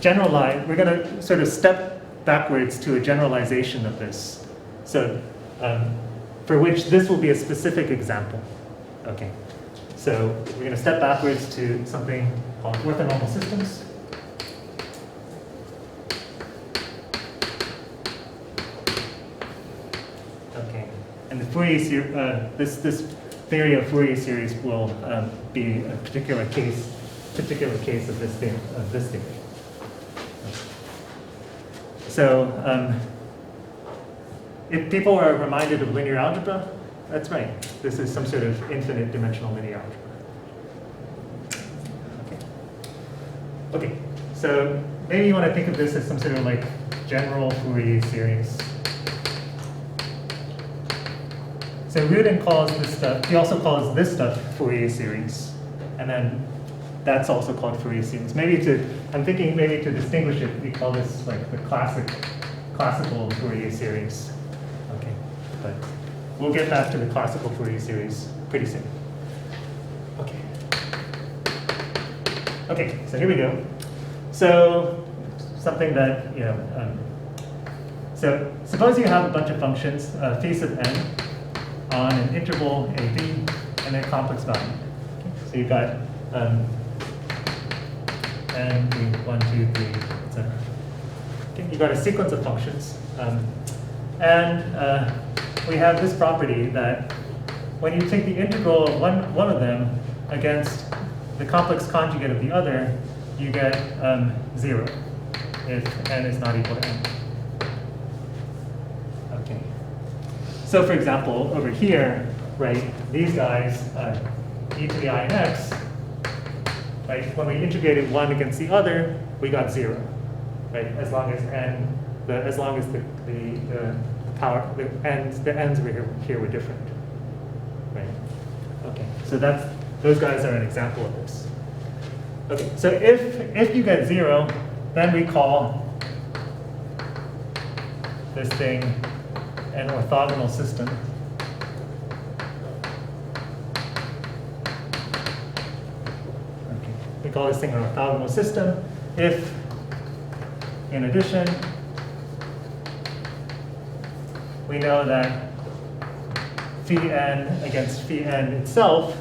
generalize. We're gonna sort of step backwards to a generalization of this. So for which this will be a specific example. Okay. So we're gonna step backwards to something called orthonormal systems. And the Fourier this theory of Fourier series will be a particular case of this theory. So if people are reminded of linear algebra, that's right. This is some sort of infinite dimensional linear algebra. Okay, so maybe you want to think of this as some sort of like general Fourier series. So Rudin calls this stuff, he also calls this stuff Fourier series. And then that's also called Fourier series. I'm thinking maybe to distinguish it, we call this like the classical Fourier series. Okay, but we'll get back to the classical Fourier series pretty soon. Okay. Okay, so here we go. So something that, so suppose you have a bunch of functions, phi sub n, on an interval ab, and their complex value. So you've got n, 1, 2, 3, etc. Okay, you've got a sequence of functions. And we have this property that when you take the integral of one of them against the complex conjugate of the other, you get 0 if n is not equal to n. Okay. So for example, over here, right, these guys, e to the I and x, right, when we integrated one against the other, we got 0, right, as long as the power, the ends over here were different, right? Okay, so those guys are an example of this. Okay, so if you get 0, then we call this thing an orthogonal system. Okay, we call this thing an orthogonal system if, in addition, we know that phi n against phi n itself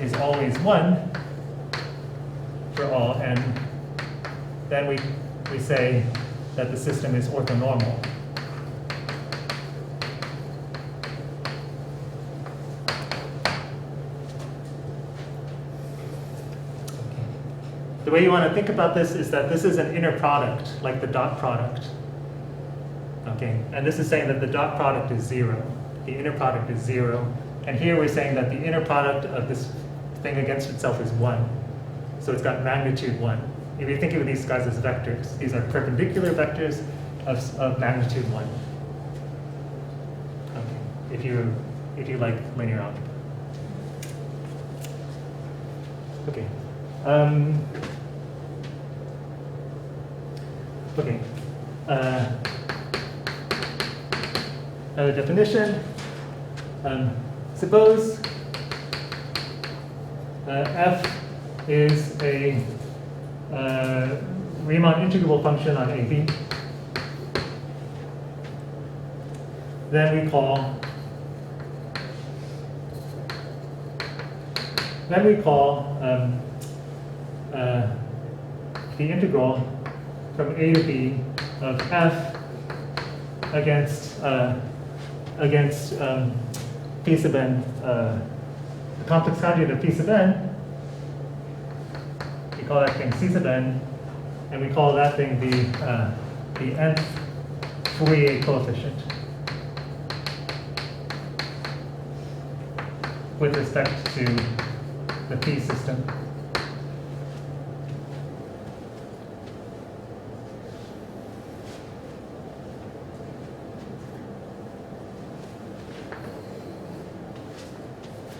is always 1 for all n, then we say that the system is orthonormal. The way you want to think about this is that this is an inner product, like the dot product. Okay, and this is saying that the dot product is 0. The inner product is 0. And here we're saying that the inner product of this thing against itself is 1. So it's got magnitude 1. If you think of these guys as vectors, these are perpendicular vectors of magnitude 1. Okay, if you like linear algebra. Okay. Okay. Another definition. Suppose f is a Riemann integrable function on AB. Then we call the integral from a to b of f against p sub n, the complex conjugate of p sub n. We call that thing c sub n, and we call that thing the nth Fourier coefficient with respect to the p system.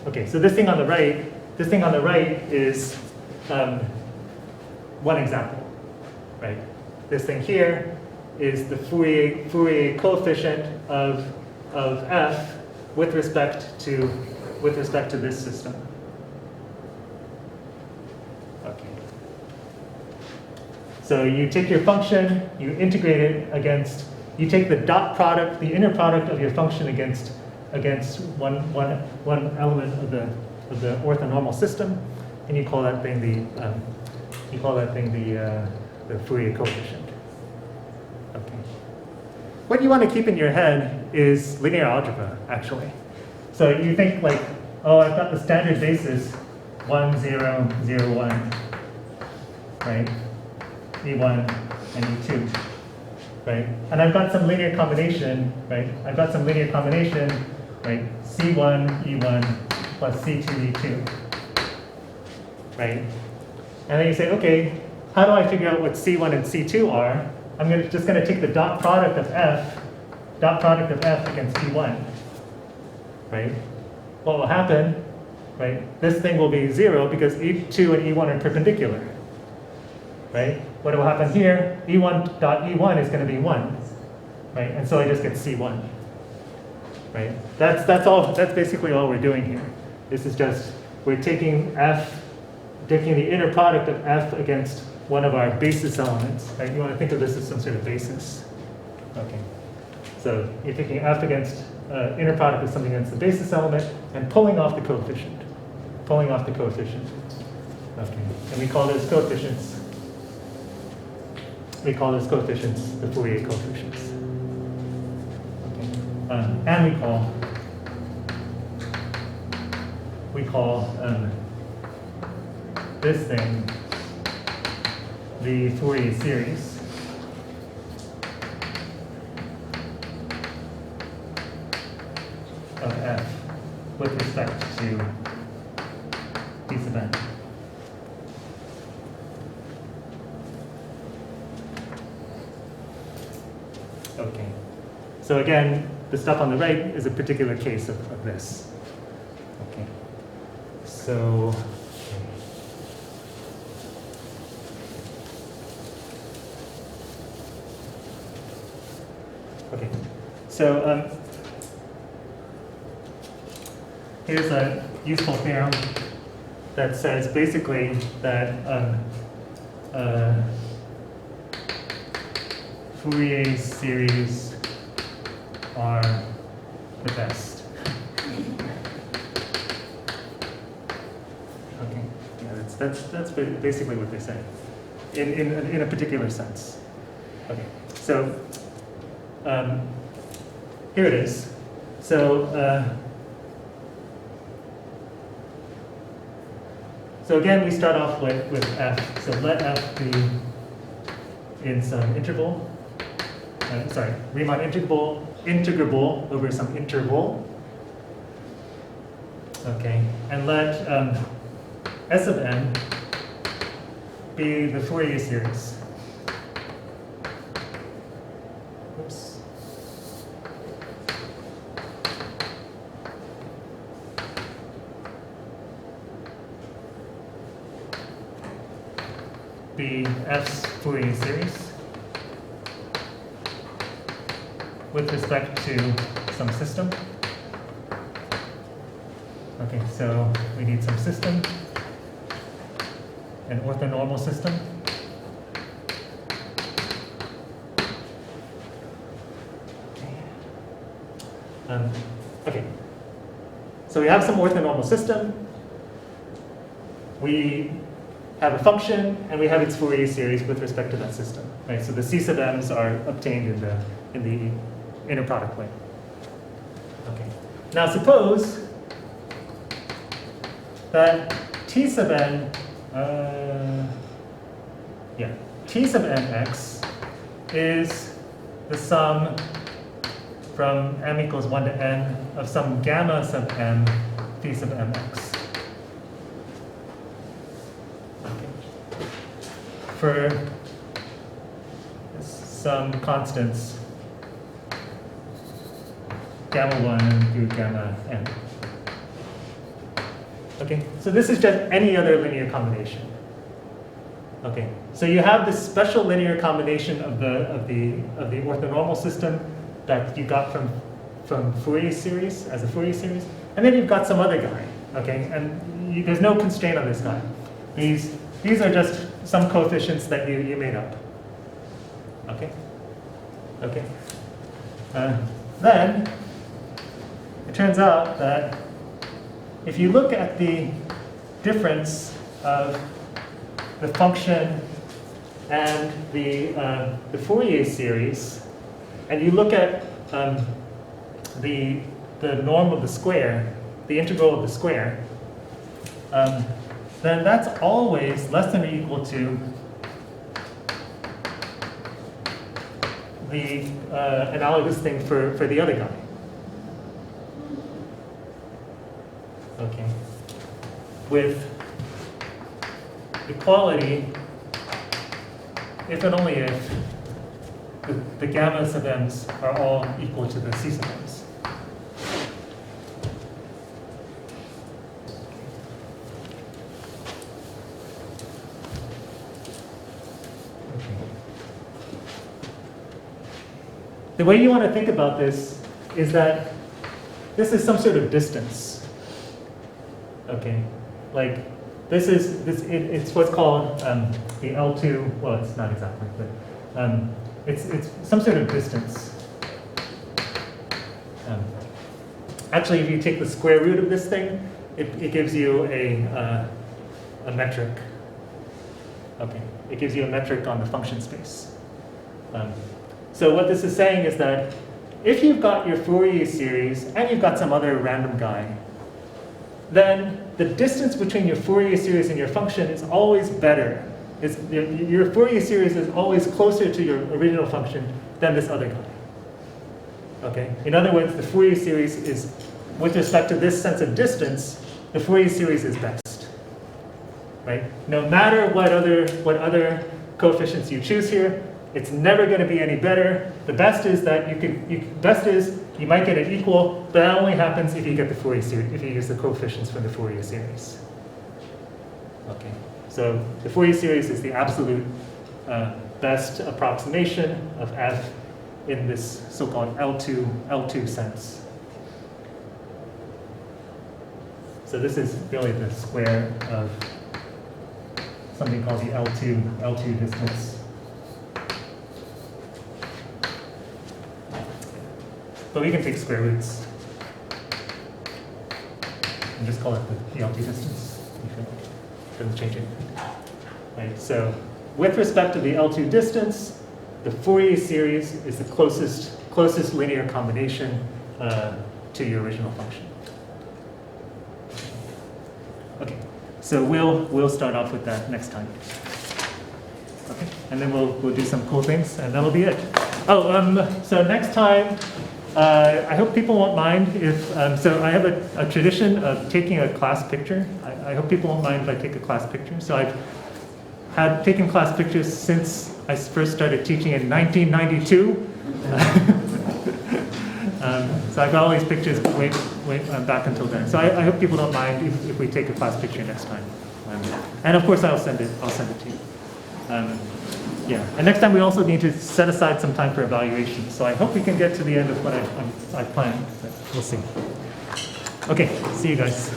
Okay, so this thing on the right is one example, right? This thing here is the Fourier coefficient of f with respect to this system. Okay. So you take your function, you integrate it against, you take the dot product, the inner product of your function against one element of the orthonormal system, and you call that thing the Fourier coefficient. Okay. What you want to keep in your head is linear algebra, actually. So you think like, oh, I've got the standard basis 1, 0, 0, 1, right? E1 and E2, right? And I've got some linear combination, right? I've got some linear combination right? C1, E1 plus C2, E2, right? And then you say, okay, how do I figure out what C1 and C2 are? I'm just going to take the dot product of F against P1, right? What will happen, right? This thing will be 0 because E2 and E1 are perpendicular, right? What will happen here, E1 dot E1 is going to be 1, right? And so I just get C1, right? That's basically all we're doing here. This is just, we're taking the inner product of F against one of our basis elements, right? You want to think of this as some sort of basis. Okay. So you're taking F against inner product of something against the basis element and pulling off the coefficient. Okay. And we call those coefficients the Fourier coefficients. Okay. And we call this thing the Fourier series. Of F with respect to P sub n. Okay. So again, the stuff on the right is a particular case of this. Okay. So okay. So here's a useful theorem that says basically that Fourier series are the best. Okay, yeah, that's basically what they say in a particular sense. Okay, so here it is. So again, we start off with F. So let F be in some interval. Riemann integrable over some interval. Okay, and let S of n be the Fourier series. Oops. Be F's Fourier series with respect to some system. Okay, so we need some system, an orthonormal system. Okay, so we have some orthonormal system. We have a function, and we have its Fourier series with respect to that system. Right? So the C sub m's are obtained in the inner product way. Okay. Now suppose that T sub n, T sub nx is the sum from m equals 1 to n of some gamma sub m phi sub mx. For some constants, gamma 1 through gamma n. Okay, so this is just any other linear combination. Okay, so you have this special linear combination of the orthonormal system that you got from Fourier series as a Fourier series, and then you've got some other guy. Okay, and there's no constraint on this guy. These are just some coefficients that you made up. Okay? Okay. Then, it turns out that if you look at the difference of the function and the Fourier series, and you look at the norm of the square, the integral of the square, then that's always less than or equal to the analogous thing for the other guy. okay, with equality if and only if the gamma sub m's are all equal to the c sub m's. The way you want to think about this is that this is some sort of distance. Okay, like it's what's called the L2. Well, it's not exactly, but it's some sort of distance. Actually, if you take the square root of this thing, it gives you a metric. Okay, it gives you a metric on the function space. So what this is saying is that if you've got your Fourier series and you've got some other random guy, then the distance between your Fourier series and your function is always better. Your Fourier series is always closer to your original function than this other guy. Okay? In other words, the Fourier series is, with respect to this sense of distance, the Fourier series is best. Right? No matter what other coefficients you choose here, it's never going to be any better. The best is that you might get it equal, but that only happens if you get the Fourier series, if you use the coefficients from the Fourier series. Okay, so the Fourier series is the absolute best approximation of f in this so-called L2 sense. So this is really the square of something called the L2 distance. But we can take square roots and just call it the L2 distance. It doesn't change anything. Right, so with respect to the L2 distance, the Fourier series is the closest linear combination to your original function. Okay, so we'll start off with that next time. Okay, and then we'll do some cool things, and that'll be it. Oh, so next time. I hope people won't mind if, so I have a tradition of taking a class picture. I hope people won't mind if I take a class picture. So I've had taken class pictures since I first started teaching in 1992. So I've got all these pictures way back until then. So I hope people don't mind if we take a class picture next time. And of course I'll send it to you. Yeah, and next time we also need to set aside some time for evaluation. So I hope we can get to the end of what I planned, but we'll see. Okay, see you guys.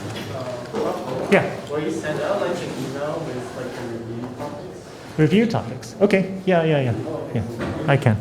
Yeah? Will you send out like an email with like the review topics? Review topics. Okay, yeah. I can.